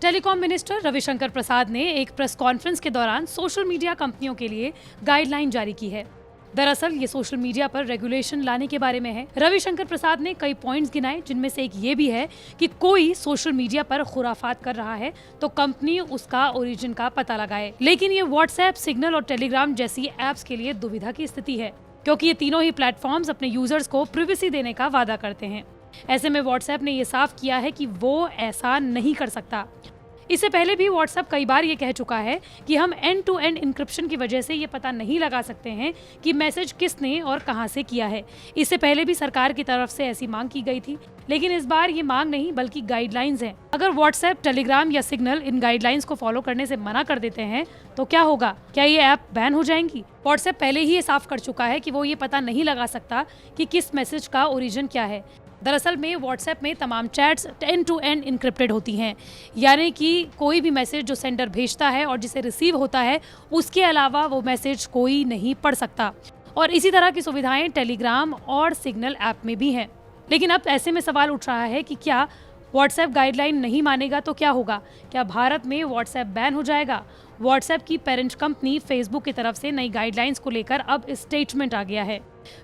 Telecom minister Ravishankar प्रसाद ने एक press conference के दौरान सोशल मीडिया कंपनियों के लिए गाइडलाइन जारी की है। दरअसल ये सोशल मीडिया पर रेगुलेशन लाने के बारे में है। रविशंकर प्रसाद ने कई पॉइंट्स गिनाए, जिनमें से एक ये भी है कि कोई सोशल मीडिया पर खुराफात कर रहा है तो कंपनी उसका ओरिजिन का पता लगाए। लेकिन ये व्हाट्सएप, सिग्नल और टेलीग्राम जैसी एप्स के लिए दुविधा की स्थिति है, क्योंकि ये तीनों ही प्लेटफॉर्म्स अपने यूजर्स को प्रिवेसी देने का वादा करते हैं। ऐसे में व्हाट्सएप ने ये साफ किया है कि वो ऐसा नहीं कर सकता। इससे पहले भी व्हाट्सएप कई बार ये कह चुका है कि हम एंड टू एंड इंक्रिप्शन की वजह से ये पता नहीं लगा सकते हैं कि मैसेज किसने और कहां से किया है। इससे पहले भी सरकार की तरफ से ऐसी मांग की गई थी, लेकिन इस बार ये मांग नहीं बल्कि गाइडलाइंस है। अगर व्हाट्सएप, टेलीग्राम या सिग्नल इन गाइडलाइंस को फॉलो करने से मना कर देते हैं तो क्या होगा? क्या ये ऐप बैन हो जाएंगी? व्हाट्सएप पहले ही ये साफ कर चुका है कि वो ये पता नहीं लगा सकता कि किस मैसेज का ओरिजिन क्या है। दरअसल में व्हाट्सएप में तमाम chats end to end encrypted होती हैं, यानी कि कोई भी मैसेज जो सेंडर भेजता है और जिसे रिसीव होता है, उसके अलावा वो मैसेज कोई नहीं पढ़ सकता। और इसी तरह की सुविधाएं टेलीग्राम और सिग्नल ऐप में भी हैं। लेकिन अब ऐसे में सवाल उठ रहा है कि क्या व्हाट्सएप गाइडलाइन नहीं मानेगा तो क्या होगा? क्या भारत में व्हाट्सएप बैन हो जाएगा? व्हाट्सएप की पेरेंट कंपनी फेसबुक की तरफ से नई गाइडलाइंस को लेकर अब स्टेटमेंट आ गया है।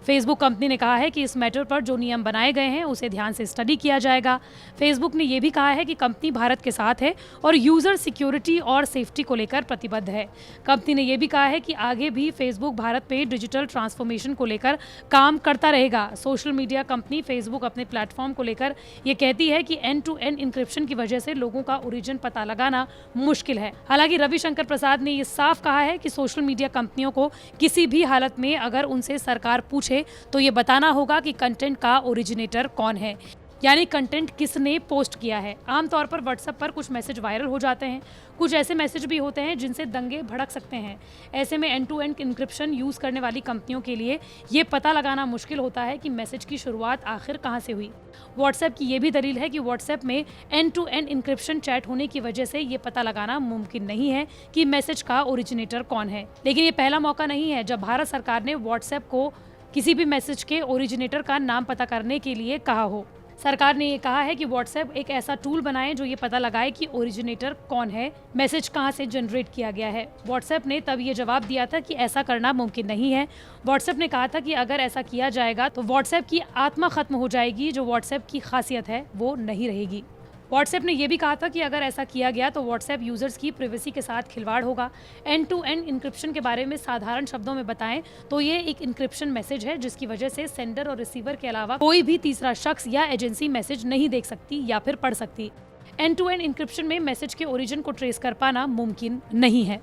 फेसबुक कंपनी ने कहा है कि इस मैटर पर जो नियम बनाए गए हैं उसे ध्यान से स्टडी किया जाएगा। फेसबुक ने यह भी कहा है कि कंपनी भारत के साथ है और यूजर सिक्योरिटी और सेफ्टी को लेकर प्रतिबद्ध है। कंपनी ने यह भी कहा है कि आगे भी फेसबुक भारत में डिजिटल ट्रांसफॉर्मेशन को लेकर काम करता रहेगा। सोशल मीडिया कंपनी फेसबुक अपने प्लेटफॉर्म को लेकर यह कहती है कि एंड टू एंड इंक्रिप्शन की वजह से लोगों का ओरिजिन पता लगाना मुश्किल है। हालांकि रविशंकर प्रसाद ने यह साफ कहा है कि सोशल मीडिया कंपनियों को किसी भी हालत में अगर उनसे सरकार पूछे तो ये बताना होगा कि कंटेंट का ओरिजिनेटर कौन है, यानी कंटेंट किसने पोस्ट किया है। आमतौर पर व्हाट्सएप पर कुछ मैसेज वायरल हो जाते हैं, कुछ ऐसे मैसेज भी होते हैं जिनसे दंगे भड़क सकते हैं। ऐसे में end to end encryption use करने वाली कंपनियों के लिए ये पता लगाना मुश्किल होता है कि मैसेज की शुरुआत आखिर कहां से हुई। व्हाट्सएप की ये भी दलील है कि व्हाट्सएप में end to end encryption chat होने की वजह से ये पता लगाना मुमकिन नहीं है कि मैसेज का ओरिजिनेटर कौन है। लेकिन ये पहला मौका नहीं है जब भारत सरकार ने व्हाट्सएप को किसी भी मैसेज के ओरिजिनेटर का नाम पता करने के लिए कहा हो। सरकार ने ये कहा है कि व्हाट्सएप एक ऐसा टूल बनाए जो ये पता लगाए कि ओरिजिनेटर कौन है, मैसेज कहां से जनरेट किया गया है। व्हाट्सएप ने तब ये जवाब दिया था कि ऐसा करना मुमकिन नहीं है। व्हाट्सएप ने कहा था कि अगर ऐसा किया जाएगा तो व्हाट्सएप की आत्मा खत्म हो जाएगी, जो व्हाट्सएप की खासियत है वो नहीं रहेगी। व्हाट्सएप ने यह भी कहा था कि अगर ऐसा किया गया तो व्हाट्सएप यूजर्स की प्राइवेसी के साथ खिलवाड़ होगा। एंड टू एंड इंक्रिप्शन के बारे में साधारण शब्दों में बताएं तो ये एक इंक्रिप्शन मैसेज है जिसकी वजह से सेंडर और रिसीवर के अलावा कोई भी तीसरा शख्स या एजेंसी मैसेज नहीं देख सकती या फिर पढ़ सकती। एंड टू एंड इंक्रिप्शन में मैसेज के ओरिजिन को ट्रेस कर पाना मुमकिन नहीं है।